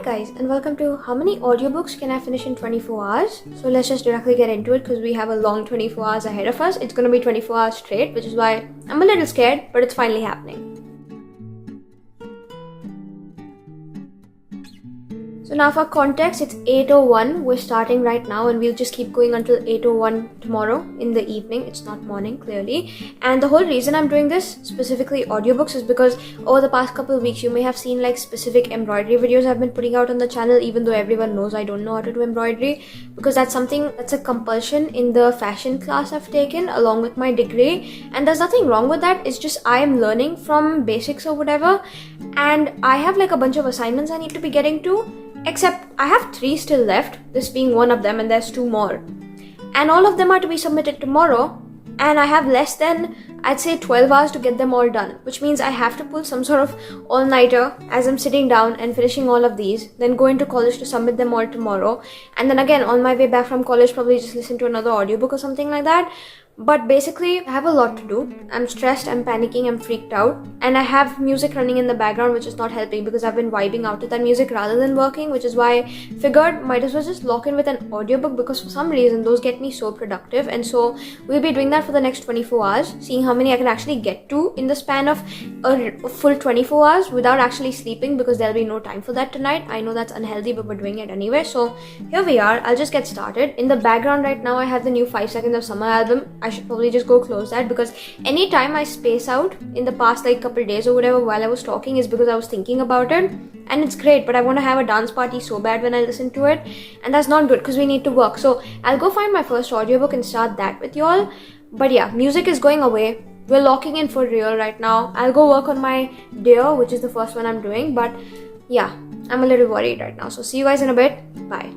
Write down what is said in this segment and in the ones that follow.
guys, and welcome to How Many Audiobooks Can I Finish in 24 Hours? So let's just directly get into it because we have a long 24 hours ahead of us. It's going to be 24 hours straight, which is why I'm a little scared, but it's finally happening. So now for context, it's 8:01. We're starting right now and we'll just keep going until 8:01 tomorrow in the evening. It's not morning, clearly. And the whole reason I'm doing this, specifically audiobooks, is because over the past couple of weeks, you may have seen like specific embroidery videos I've been putting out on the channel, even though everyone knows I don't know how to do embroidery, because that's a compulsion in the fashion class I've taken along with my degree. And there's nothing wrong with that. It's just I am learning from basics or whatever. And I have like a bunch of assignments I need to be getting to. Except I have 3 still left, this being one of them, and there's 2 more. And all of them are to be submitted tomorrow, and I have less than, I'd say, 12 hours to get them all done, which means I have to pull some sort of all-nighter as I'm sitting down and finishing all of these, then go into college to submit them all tomorrow, and then again, on my way back from college, probably just listen to another audiobook or something like that. But basically, I have a lot to do. I'm stressed, I'm panicking, I'm freaked out. And I have music running in the background, which is not helping because I've been vibing out to that music rather than working, which is why I figured might as well just lock in with an audiobook because for some reason, those get me so productive. And so we'll be doing that for the next 24 hours, seeing how many I can actually get to in the span of a full 24 hours without actually sleeping because there'll be no time for that tonight. I know that's unhealthy, but we're doing it anyway. So here we are. I'll just get started. In the background right now, I have the new 5 Seconds of Summer album. I should probably just go close that because anytime I space out in the past like couple days or whatever while I was talking is because I was thinking about it, and it's great, but I want to have a dance party so bad when I listen to it, and that's not good because we need to work. So I'll go find my first audiobook and start that with y'all. But yeah, music is going away. We're locking in for real right now. I'll go work on my Dear, which is the first one I'm doing, but yeah, I'm a little worried right now. So see you guys in a bit. Bye.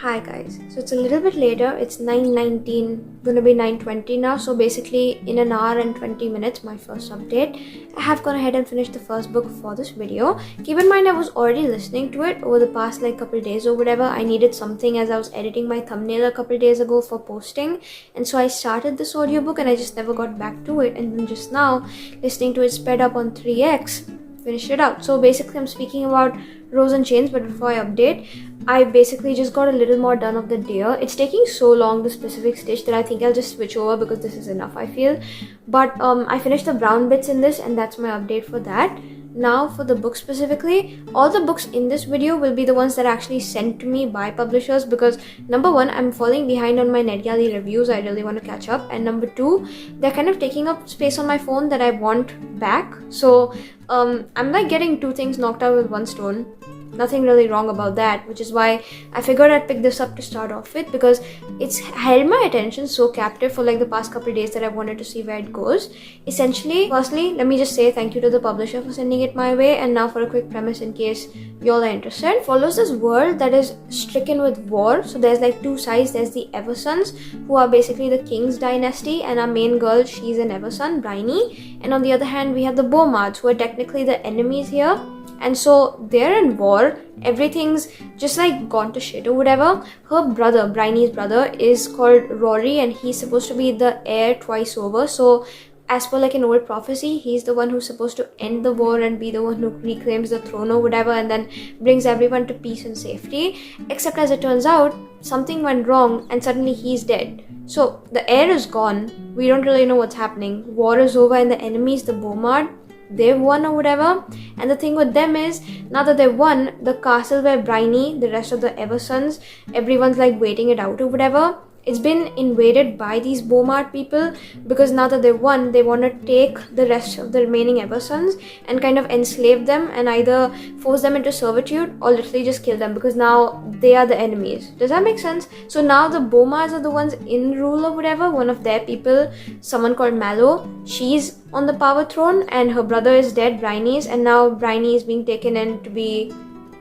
Hi guys, so it's a little bit later, it's 9:19, gonna be 9:20 now, so basically in an hour and 20 minutes, my first update. I have gone ahead and finished the first book for this video. Keep in mind I was already listening to it over the past like couple days or whatever. I needed something as I was editing my thumbnail a couple days ago for posting, and so I started this audiobook and I just never got back to it, and then just now, listening to it sped up on 3x, finished it out. So basically I'm speaking about Rose and Chains, but before I update, I basically just got a little more done of the Dear. It's taking so long, the specific stitch, that I think I'll just switch over because this is enough, I feel. But I finished the brown bits in this, and that's my update for that. Now for the book specifically, all the books in this video will be the ones that are actually sent to me by publishers because number 1, I'm falling behind on my NetGalley reviews. I really want to catch up, and number 2, they're kind of taking up space on my phone that I want back. So I'm like getting 2 things knocked out with 1 stone. Nothing really wrong about that, which is why I figured I'd pick this up to start off with because it's held my attention so captive for like the past couple of days that I wanted to see where it goes. Essentially, firstly, let me just say thank you to the publisher for sending it my way, and now for a quick premise in case y'all are interested. It follows this world that is stricken with war. So there's like 2 sides. There's the Eversons, who are basically the king's dynasty, and our main girl, she's an Everson, Bryony. And on the other hand, we have the Beaumarts, who are technically the enemies here. And so they're in war. Everything's just like gone to shit or whatever. Her brother, Bryony's brother, is called Rory, and he's supposed to be the heir twice over. So as per like an old prophecy, he's the one who's supposed to end the war and be the one who reclaims the throne or whatever, and then brings everyone to peace and safety. Except as it turns out, something went wrong and suddenly he's dead. So the heir is gone. We don't really know what's happening. War is over, and the enemies, the Beaumont, they've won or whatever. And the thing with them is, now that they've won, the castle where Bryony, the rest of the Eversons, everyone's like waiting it out or whatever, it's been invaded by these Beaumont people because now that they've won, they want to take the rest of the remaining Eversons and kind of enslave them and either force them into servitude or literally just kill them because now they are the enemies. Does that make sense? So now the Beaumarts are the ones in rule or whatever. One of their people, someone called Mallow, she's on the power throne and her brother is dead, Bryony's, and now Bryony is being taken in to be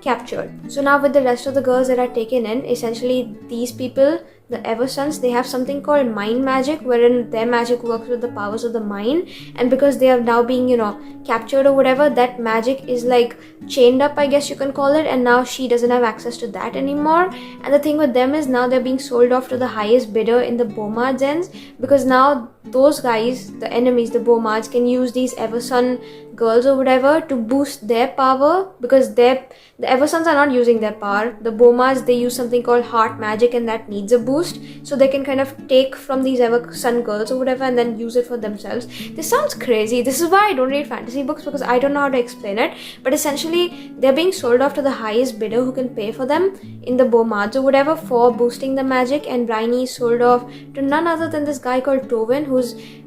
captured. So now with the rest of the girls that are taken in, essentially these people, the Eversons, they have something called mind magic, wherein their magic works with the powers of the mind, and because they are now being, captured or whatever, that magic is like chained up, I guess you can call it, and now she doesn't have access to that anymore. And the thing with them is now they're being sold off to the highest bidder in the Bomards ends, because now those guys, the enemies, the Bomards, can use these Everson girls or whatever to boost their power, because the Eversons are not using their power. The Bomards, they use something called heart magic, and that needs a boost, so they can kind of take from these Everson girls or whatever and then use it for themselves. This sounds crazy. This is why I don't read fantasy books, because I don't know how to explain it. But essentially they're being sold off to the highest bidder who can pay for them in the Bomards or whatever for boosting the magic, and Bryony is sold off to none other than this guy called Tovin,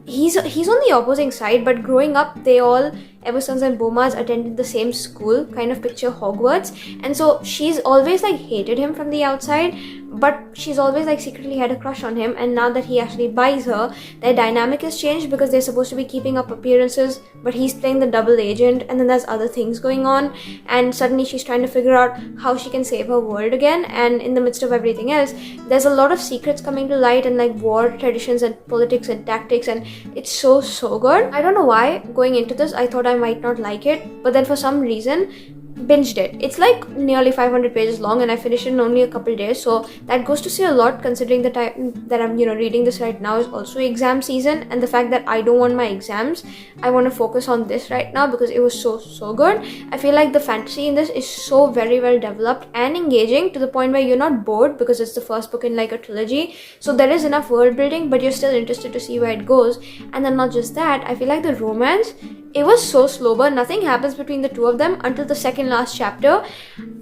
he's on the opposing side, but growing up they all, Eversons and Bomards, attended the same school, kind of picture Hogwarts, and so she's always like hated him from the outside, but she's always like secretly had a crush on him. And now that he actually buys her, their dynamic has changed, because they're supposed to be keeping up appearances, but he's playing the double agent, and then there's other things going on, and suddenly she's trying to figure out how she can save her world again. And in the midst of everything else, there's a lot of secrets coming to light, and like war traditions and politics and tactics, and it's so good. I don't know why going into this I thought I might not like it, but then for some reason binged it. It's like nearly 500 pages long, and I finished it in only a couple days, so that goes to say a lot, considering the time that I'm reading this right now is also exam season, and the fact that I don't want my exams, I want to focus on this right now because it was so good. I feel like the fantasy in this is so very well developed and engaging, to the point where you're not bored, because it's the first book in like a trilogy, so there is enough world building, but you're still interested to see where it goes. And then not just that, I feel like the romance, it was so slow burn. Nothing happens between the two of them until the second last chapter.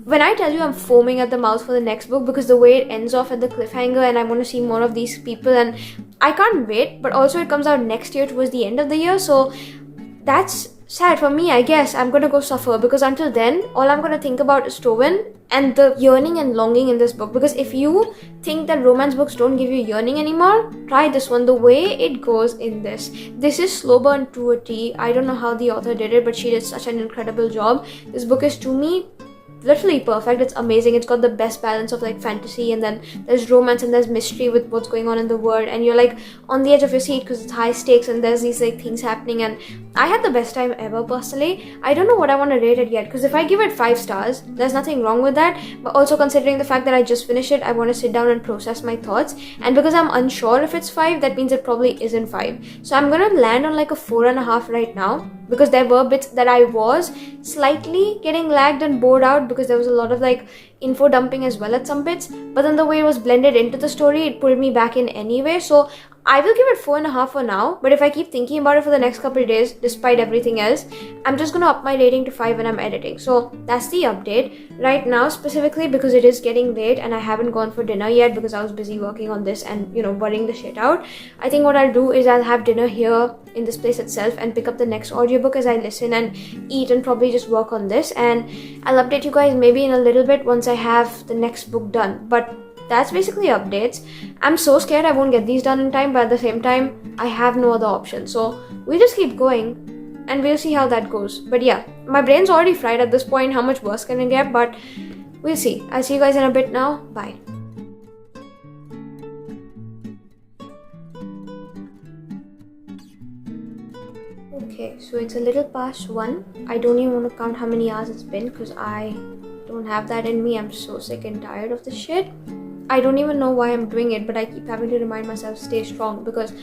When I tell you I'm foaming at the mouth for the next book, because the way it ends off at the cliffhanger, and I want to see more of these people, and I can't wait. But also it comes out next year towards the end of the year, so that's sad for me, I guess. I'm gonna go suffer, because until then all I'm gonna think about is Tovin and the yearning and longing in this book. Because if you think that romance books don't give you yearning anymore, try this one. The way it goes in this is slow burn to a T. I don't know how the author did it, but she did such an incredible job. This book is, to me, literally perfect. It's amazing. It's got the best balance of like fantasy, and then there's romance, and there's mystery with what's going on in the world, and you're like on the edge of your seat because it's high stakes and there's these like things happening. And I had the best time ever personally. I don't know what I want to rate it yet, because if I give it 5 stars, there's nothing wrong with that, but also considering the fact that I just finished it, I want to sit down and process my thoughts, and because I'm unsure if it's 5, that means it probably isn't 5. So I'm gonna land on like a 4.5 right now, because there were bits that I was slightly getting lagged and bored out, because there was a lot of like info dumping as well at some bits, but then the way it was blended into the story, it pulled me back in anyway. So I will give it 4.5 for now, but if I keep thinking about it for the next couple of days, despite everything else, I'm just gonna up my rating to 5 when I'm editing. So that's the update right now, specifically because it is getting late and I haven't gone for dinner yet, because I was busy working on this and worrying the shit out. I think what I'll do is I'll have dinner here in this place itself and pick up the next audiobook as I listen and eat, and probably just work on this, and I'll update you guys maybe in a little bit once I have the next book done. But that's basically updates. I'm so scared I won't get these done in time, but at the same time I have no other option, so we just keep going and we'll see how that goes. But yeah, my brain's already fried at this point. How much worse can it get? But we'll see. I'll see you guys in a bit now. Bye. Okay, so it's a little past 1. I don't even want to count how many hours it's been, because I don't have that in me. I'm so sick and tired of this shit. I don't even know why I'm doing it, but I keep having to remind myself stay strong, because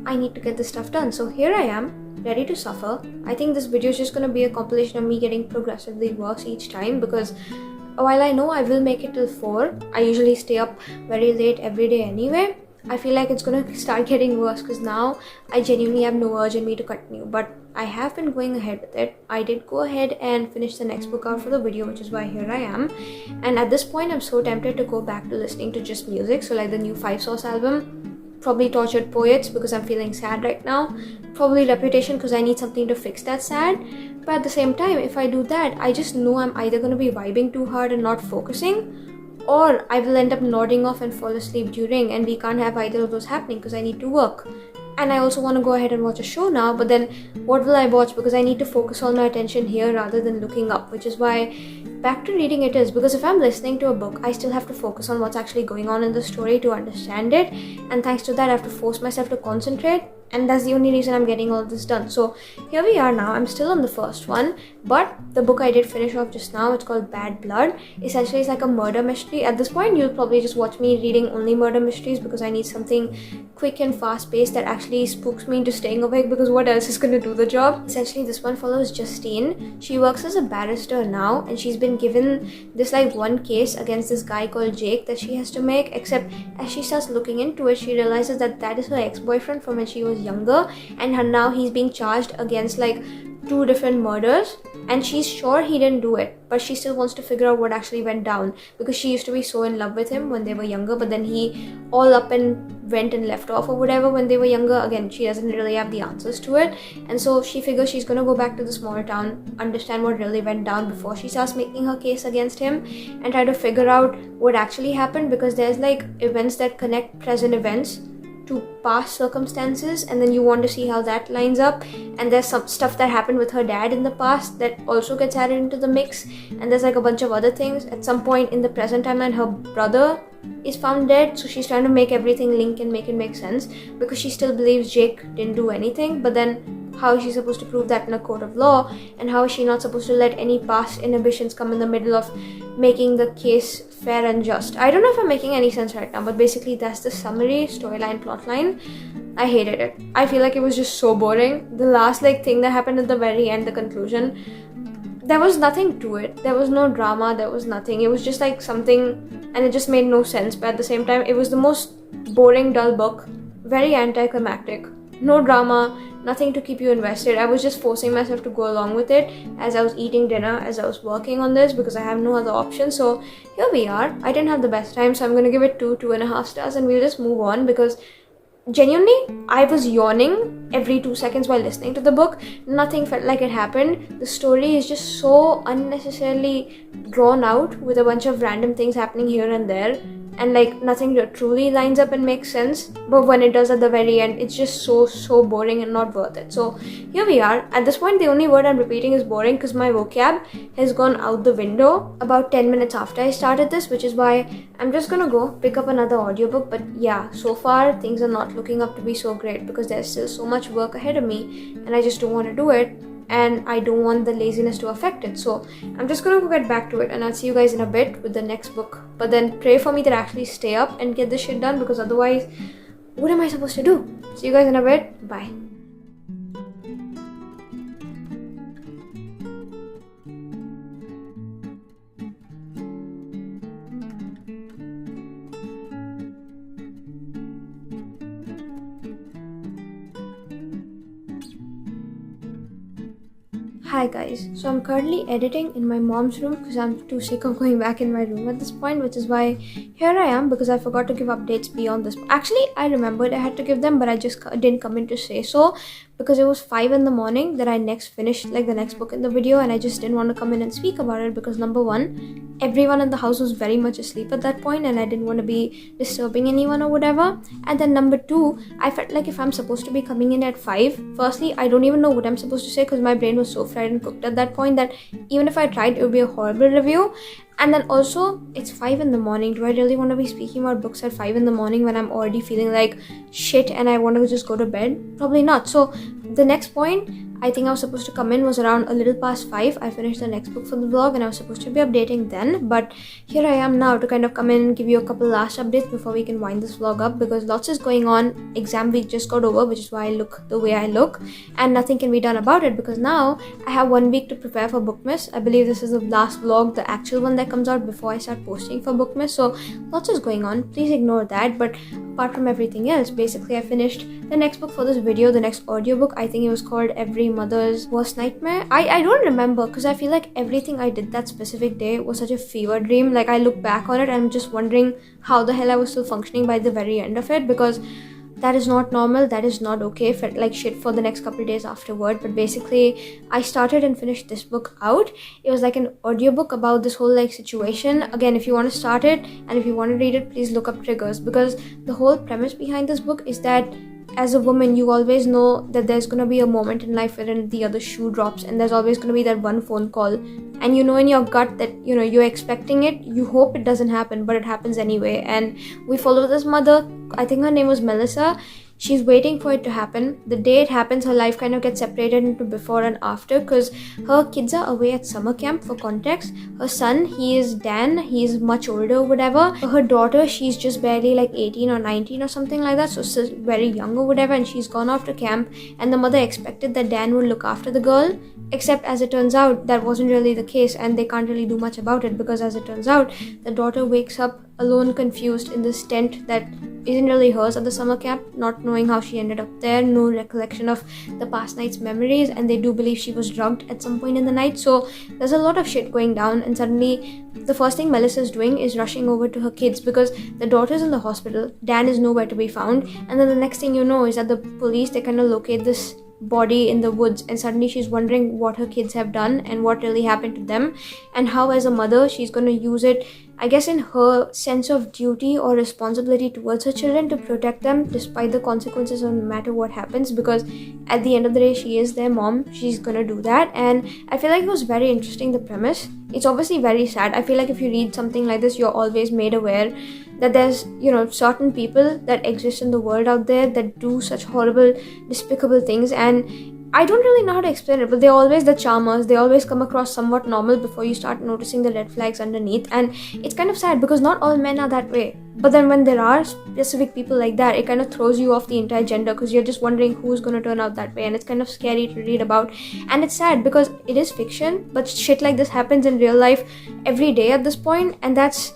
I need to get this stuff done. So here I am, ready to suffer. I think this video is just going to be a compilation of me getting progressively worse each time, because while I know I will make it till 4, I usually stay up very late every day anyway. I feel like it's gonna start getting worse, because now I genuinely have no urge in me to continue, but I have been going ahead with it. I did go ahead and finish the next book out for the video, which is why here I am. And at this point I'm so tempted to go back to listening to just music, so like the new 5 Sauce album, probably Tortured Poets because I'm feeling sad right now, probably Reputation because I need something to fix that sad. But at the same time, if I do that, I just know I'm either going to be vibing too hard and not focusing, or I will end up nodding off and fall asleep during, and we can't have either of those happening because I need to work. and I also want to go ahead and watch a show now, but then what will I watch? Because I need to focus all my attention here rather than looking up, which is why back to reading it is, because if I'm listening to a book, I still have to focus on what's actually going on in the story to understand it, and thanks to that I have to force myself to concentrate, and that's the only reason I'm getting all this done. So here we are now. I'm still on the first one, but the book I did finish off just now, it's called Bad Blood. Essentially it's like a murder mystery. At this point you'll probably just watch me reading only murder mysteries because I need something quick and fast paced that actually spooks me into staying awake, because what else is going to do the job? Essentially this one follows Justine. She works as a barrister now, and she's been given this like one case against this guy called Jake that she has to make, except as she starts looking into it, she realizes that that is her ex-boyfriend from when she was younger, and now he's being charged against like 2 different murders, and she's sure he didn't do it, but she still wants to figure out what actually went down, because she used to be so in love with him when they were younger, but then he all up and went and left off or whatever when they were younger. Again, she doesn't really have the answers to it, and so she figures she's gonna go back to the small town, understand what really went down before she starts making her case against him, and try to figure out what actually happened, because there's like events that connect present events to past circumstances, and then you want to see how that lines up, and there's some stuff that happened with her dad in the past that also gets added into the mix, and there's like a bunch of other things. At some point in the present timeline, her brother is found dead, so she's trying to make everything link and make it make sense, because she still believes Jake didn't do anything, but then how is she supposed to prove that in a court of law, and how is she not supposed to let any past inhibitions come in the middle of making the case fair and just? I don't know if I'm making any sense right now, but basically that's the summary, storyline, plotline. I hated it. I feel like it was just so boring. The last like thing that happened at the very end, the conclusion, there was nothing to it. There was no drama, there was nothing. It was just like something, and it just made no sense, but at the same time it was the most boring, dull book. Very anticlimactic. No drama, nothing to keep you invested. I was just forcing myself to go along with it as I was eating dinner, as I was working on this, because I have no other option. So here we are. I didn't have the best time, so I'm gonna give it 2.5 stars, and we'll just move on, because genuinely I was yawning every 2 seconds while listening to the book. Nothing felt like it happened. The story is just so unnecessarily drawn out with a bunch of random things happening here and there, and like nothing truly lines up and makes sense, but when it does at the very end, it's just so boring and not worth it. So here we are. At this point the only word I'm repeating is boring, because my vocab has gone out the window about 10 minutes after I started this, which is why I'm just gonna go pick up another audiobook. But yeah, so far things are not looking up to be so great, because there's still so much work ahead of me, and I just don't want to do it, and I don't want the laziness to affect it. So I'm just gonna go get back to it, and I'll see you guys in a bit with the next book. But then pray for me that I actually stay up and get this shit done, because otherwise what am I supposed to do? See you guys in a bit. Bye. Hi guys, so I'm currently editing in my mom's room because I'm too sick of going back in my room at this point, which is why here I am, because I forgot to give updates beyond this. Actually, I remembered I had to give them, but I just didn't come in to say so, because it was 5 in the morning that I next finished like the next book in the video, and I just didn't want to come in and speak about it, because number one, everyone in the house was very much asleep at that point, and I didn't want to be disturbing anyone or whatever. And then number two, I felt like if I'm supposed to be coming in at 5, firstly, I don't even know what I'm supposed to say, because my brain was so fried and cooked at that point that even if I tried, it would be a horrible review. And then also, it's 5 in the morning. Do I really want to be speaking about books at 5 in the morning when I'm already feeling like shit and I want to just go to bed? Probably not. So the next point, I think I was supposed to come in was around a little past 5. I finished the next book for the vlog and I was supposed to be updating then, but here I am now to kind of come in and give you a couple last updates before we can wind this vlog up, because lots is going on. Exam week just got over, which is why I look the way I look, and nothing can be done about it, because now I have 1 week to prepare for Bookmas. I believe this is the last vlog, the actual one that comes out before I start posting for Bookmas, so lots is going on. Please ignore that. But apart from everything else, basically I finished the next book for this video, the next audiobook. I think it was called Every Mother's Worst Nightmare. I don't remember, because I feel like everything I did that specific day was such a fever dream. Like, I look back on it and I'm just wondering how the hell I was still functioning by the very end of it, because that is not normal, that is not okay. Felt like shit for the next couple days afterward. But basically I started and finished this book out. It was like an audiobook about this whole like situation. Again, if you want to start it and if you want to read it, please look up triggers, because the whole premise behind this book is that as a woman, you always know that there's going to be a moment in life wherein the other shoe drops, and there's always going to be that one phone call, and you know in your gut that you're expecting it. You hope it doesn't happen, but it happens anyway. And we follow this mother, I think her name was Melissa. She's waiting for it to happen. The day it happens, her life kind of gets separated into before and after, because her kids are away at summer camp. For context, her son, he is Dan, he's much older or whatever. Her daughter, she's just barely like 18 or 19 or something like that, so she's very young or whatever, and she's gone off to camp, and the mother expected that Dan would look after the girl, except as it turns out, that wasn't really the case, and they can't really do much about it, because as it turns out, the daughter wakes up alone, confused, in this tent that isn't really hers at the summer camp, not knowing how she ended up there, no recollection of the past night's memories, and they do believe she was drugged at some point in the night. So there's a lot of shit going down, and suddenly the first thing Melissa's doing is rushing over to her kids, because the daughter's in the hospital, Dan is nowhere to be found, and then the next thing you know is that the police, they kind of locate this body in the woods, and suddenly she's wondering what her kids have done and what really happened to them, and how as a mother she's going to use it, I guess, in her sense of duty or responsibility towards her children, to protect them despite the consequences, no matter what happens, because at the end of the day she is their mom. She's gonna do that, and I feel like it was very interesting, the premise. It's obviously very sad. I feel like if you read something like this, you're always made aware that there's certain people that exist in the world out there that do such horrible, despicable things, and I don't really know how to explain it, but they're always the charmers. They always come across somewhat normal before you start noticing the red flags underneath, and it's kind of sad because not all men are that way. But then when there are specific people like that, it kind of throws you off the entire gender, because you're just wondering who's going to turn out that way, and it's kind of scary to read about. And it's sad because it is fiction, but shit like this happens in real life every day at this point, and that's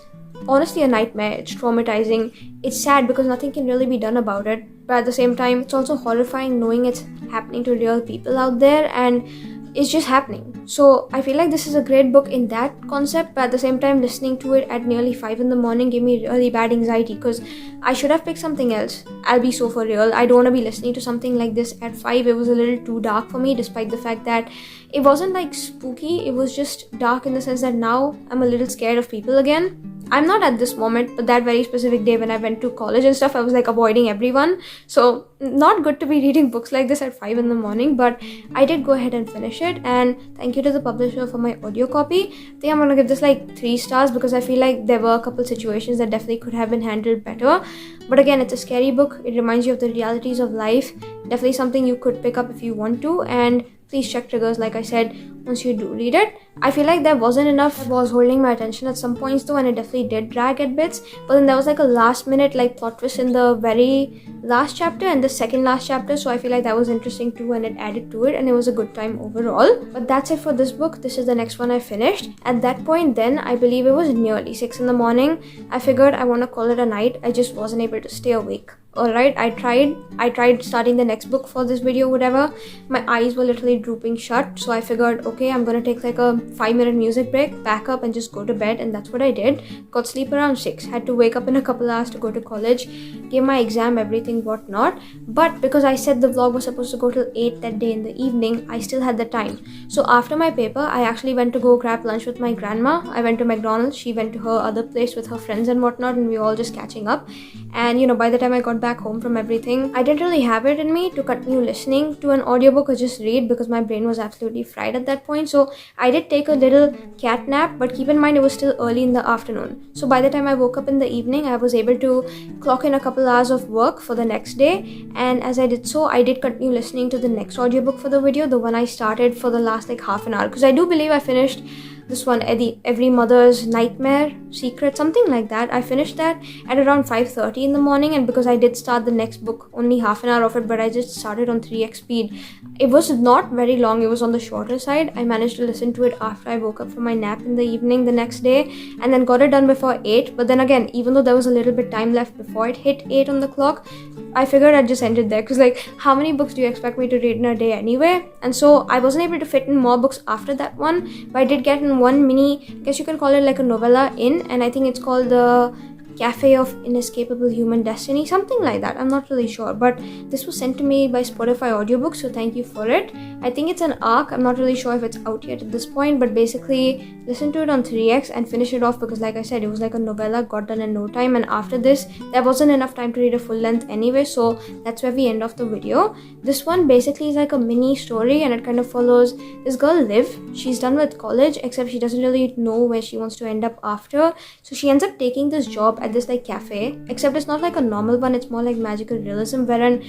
honestly a nightmare. It's traumatizing. It's sad because nothing can really be done about it, but at the same time it's also horrifying knowing it's happening to real people out there, and it's just happening. So I feel like this is a great book in that concept, but at the same time, listening to it at nearly 5 in the morning gave me really bad anxiety, because I should have picked something else. I'll be so for real, I don't want to be listening to something like this at 5. It was a little too dark for me, despite the fact that it wasn't like spooky. It was just dark in the sense that now I'm a little scared of people again. I'm not at this moment, but that very specific day when I went to college and stuff, I was like avoiding everyone. So not good to be reading books like this at 5 in the morning, but I did go ahead and finish it, and thank you to the publisher for my audio copy. I think I'm gonna give this like 3 stars, because I feel like there were a couple situations that definitely could have been handled better. But again, it's a scary book. It reminds you of the realities of life. Definitely something you could pick up if you want to, and please check triggers, like I said, once you do read it. I feel like there wasn't enough that was holding my attention at some points though, and it definitely did drag at bits. But then there was like a last minute like plot twist in the very last chapter and the second last chapter, so I feel like that was interesting too, and it added to it, and it was a good time overall. But that's it for this book. This is the next one I finished. At that point then, I believe it was nearly 6 in the morning. I figured I want to call it a night. I just wasn't able to stay awake. Alright, I tried starting the next book for this video, whatever. My eyes were literally drooping shut, so I figured, okay, I'm gonna take like a 5-minute music break, back up and just go to bed, and that's what I did. Got sleep around 6, had to wake up in a couple hours to go to college, gave my exam, everything, whatnot. But because I said the vlog was supposed to go till 8 that day in the evening, I still had the time. So after my paper, I actually went to go grab lunch with my grandma. I went to McDonald's, she went to her other place with her friends and whatnot, and we were all just catching up. And by the time I got back home from everything, I didn't really have it in me to continue listening to an audiobook or just read, because my brain was absolutely fried at that point. So I did take a little cat nap, but keep in mind it was still early in the afternoon. So by the time I woke up in the evening, I was able to clock in a couple hours of work for the next day. And as I did so, I did continue listening to the next audiobook for the video, the one I started for the last like half an hour, because I do believe I finished this one, Every Mother's Nightmare Secret, something like that. I finished that at around 5:30 in the morning, and because I did start the next book, only half an hour of it, but I just started on 3x speed. It was not very long, it was on the shorter side. I managed to listen to it after I woke up from my nap in the evening the next day, and then got it done before 8. But then again, even though there was a little bit time left before it hit 8 on the clock, I figured I'd just end it there, because like, how many books do you expect me to read in a day anyway? And so I wasn't able to fit in more books after that one, but I did get in one mini, I guess you can call it like a novella and I think it's called the Cafe of Inescapable Human Destiny, something like that. I'm not really sure, but this was sent to me by Spotify audiobooks, so thank you for it. I think it's an arc. I'm not really sure if it's out yet at this point, but basically listen to it on 3x and finish it off, because like I said, it was like a novella, got done in no time, and after this there wasn't enough time to read a full length anyway, so that's where we end off the video. This one basically is like a mini story, and it kind of follows this girl Liv. She's done with college, except she doesn't really know where she wants to end up after, so she ends up taking this job at this like cafe, except it's not like a normal one, it's more like magical realism, wherein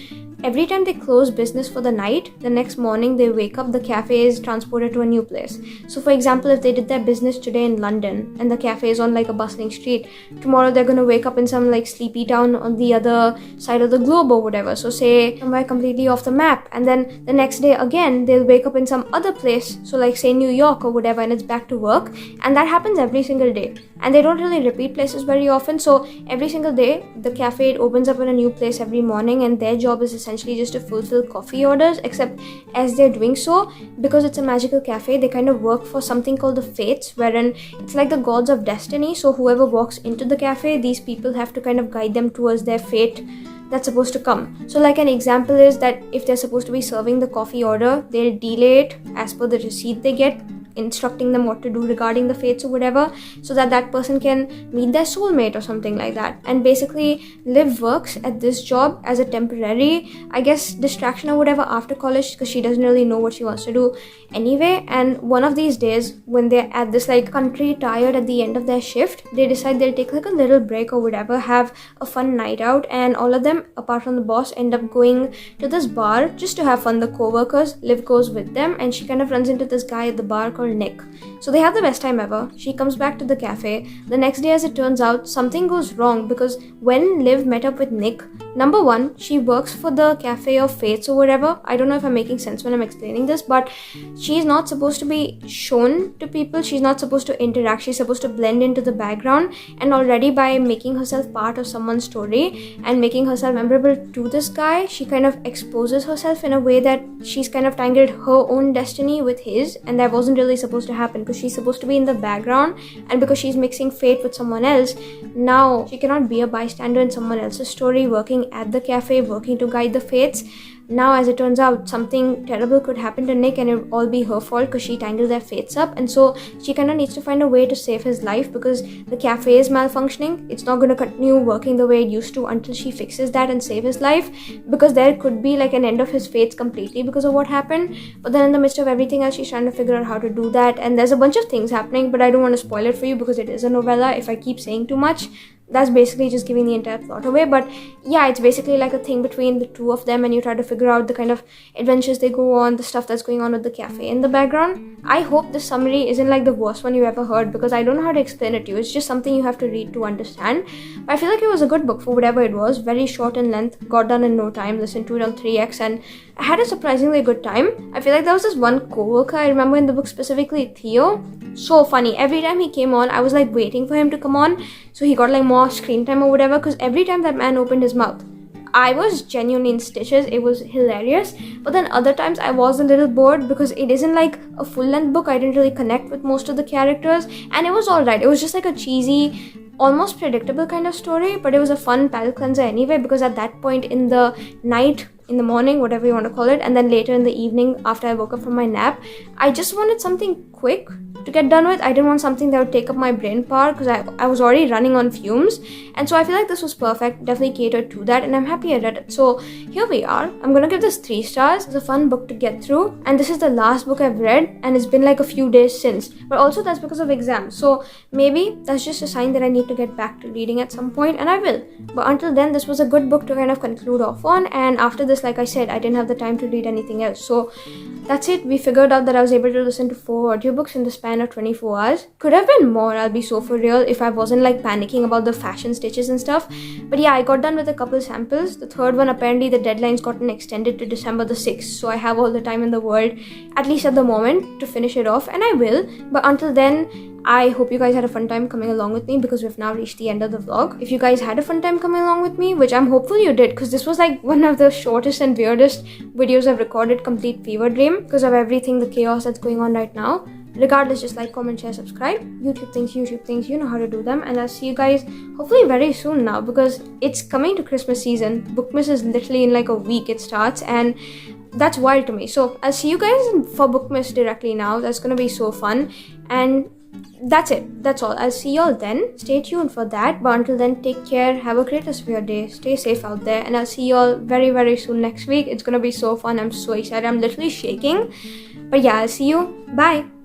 every time they close business for the night, the next morning they wake up, the cafe is transported to a new place. So for example, if they did their business today in London and the cafe is on like a bustling street, tomorrow they're gonna wake up in some like sleepy town on the other side of the globe or whatever, so say somewhere completely off the map, and then the next day again they'll wake up in some other place, so like say New York or whatever, and it's back to work. And that happens every single day, and they don't really repeat places very often, so every single day the cafe opens up in a new place every morning, and their job is essentially just to fulfill coffee orders, except as they're doing so, because it's a magical cafe, they kind of work for something called the Fates, wherein it's like the gods of destiny, so whoever walks into the cafe, these people have to kind of guide them towards their fate that's supposed to come. So like an example is that if they're supposed to be serving the coffee order, they'll delay it as per the receipt they get, instructing them what to do regarding the fates or whatever, so that that person can meet their soulmate or something like that. And basically Liv works at this job as a temporary, I guess, distraction or whatever after college, because she doesn't really know what she wants to do anyway. And one of these days when they're at this like country tired at the end of their shift, they decide they'll take like a little break or whatever, have a fun night out, and all of them apart from the boss end up going to this bar just to have fun. The co-workers, Liv goes with them, and she kind of runs into this guy at the bar called Nick. So they have the best time ever. She comes back to the cafe. The next day, as it turns out, something goes wrong, because when Liv met up with Nick, number one, she works for the Cafe of Fates or whatever. I don't know if I'm making sense when I'm explaining this, but she's not supposed to be shown to people. She's not supposed to interact. She's supposed to blend into the background, and already by making herself part of someone's story and making herself memorable to this guy, she kind of exposes herself in a way that she's kind of tangled her own destiny with his, and that wasn't really supposed to happen, because she's supposed to be in the background, and because she's mixing fate with someone else, now she cannot be a bystander in someone else's story, working at the cafe, working to guide the fates. Now, as it turns out, something terrible could happen to Nick, and it would all be her fault because she tangled their fates up. And so she kind of needs to find a way to save his life, because the cafe is malfunctioning. It's not going to continue working the way it used to until she fixes that and save his life, because there could be like an end of his fates completely because of what happened. But then in the midst of everything else, she's trying to figure out how to do that, and there's a bunch of things happening, but I don't want to spoil it for you because it is a novella. If I keep saying too much, that's basically just giving the entire plot away. But yeah, it's basically like a thing between the two of them, and you try to figure out the kind of adventures they go on, the stuff that's going on with the cafe in the background. I hope this summary isn't like the worst one you ever heard, because I don't know how to explain it to you. It's just something you have to read to understand. But I feel like it was a good book for whatever it was. Very short in length, got done in no time, listened to it on 3x, and I had a surprisingly good time. I feel like there was this one co-worker I remember in the book, specifically Theo. So funny. Every time he came on, I was like waiting for him to come on, so he got like more screen time or whatever, because every time that man opened his mouth, I was genuinely in stitches. It was hilarious. But then other times I was a little bored, because it isn't like a full-length book. I didn't really connect with most of the characters, and it was alright. It was just like a cheesy, almost predictable kind of story, but it was a fun palate cleanser anyway, because at that point in the night, in the morning, whatever you want to call it, and then later in the evening after I woke up from my nap, I just wanted something quick to get done with. I didn't want something that would take up my brain power, because I was already running on fumes, and so I feel like this was perfect, definitely catered to that, and I'm happy I read it. So here we are. I'm gonna give this 3 stars. It's a fun book to get through, and this is the last book I've read, and it's been like a few days since, but also that's because of exams, so maybe that's just a sign that I need to get back to reading at some point, and I will. But until then, this was a good book to kind of conclude off on, and after this, like I said, I didn't have the time to read anything else, so that's it. We figured out that I was able to listen to 4 audiobooks in the span of 24 hours. Could have been more, I'll be so for real, if I wasn't like panicking about the fashion stitches and stuff. But yeah, I got done with a couple samples. The third one, apparently the deadline's gotten extended to December the 6th, so I have all the time in the world, at least at the moment, to finish it off, and I will. But until then, I hope you guys had a fun time coming along with me, because we've now reached the end of the vlog. If you guys had a fun time coming along with me, which I'm hopeful you did, because this was like one of the shortest and weirdest videos I've recorded, complete fever dream, because of everything, the chaos that's going on right now. Regardless, just like, comment, share, subscribe. YouTube things, you know how to do them. And I'll see you guys hopefully very soon now, because it's coming to Christmas season. Bookmas is literally in like a week it starts, and that's wild to me. So I'll see you guys for Bookmas directly now. That's gonna be so fun. And that's it. That's all. I'll see y'all then. Stay tuned for that. But until then, take care. Have a great rest of your day. Stay safe out there. And I'll see y'all very, very soon next week. It's gonna be so fun. I'm so excited. I'm literally shaking. But yeah, I'll see you. Bye.